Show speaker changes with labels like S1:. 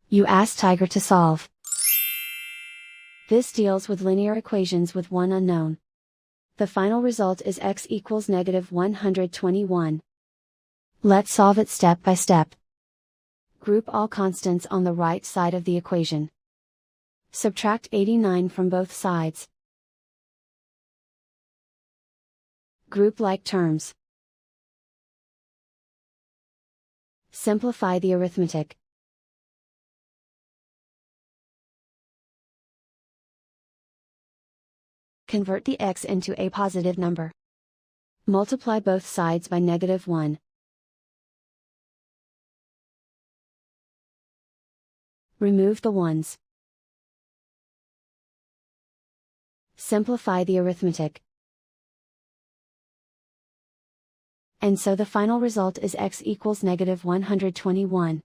S1: You ask Tiger to solve. This deals with linear equations with one unknown. The final result is x equals -121. Let's solve it step by step. Group all constants on the right side of the equation. Subtract 89 from both sides. Group like terms. Simplify the arithmetic. Convert the x into a positive number. Multiply both sides by -1. Remove the ones. Simplify the arithmetic. And so the final result is x equals -121.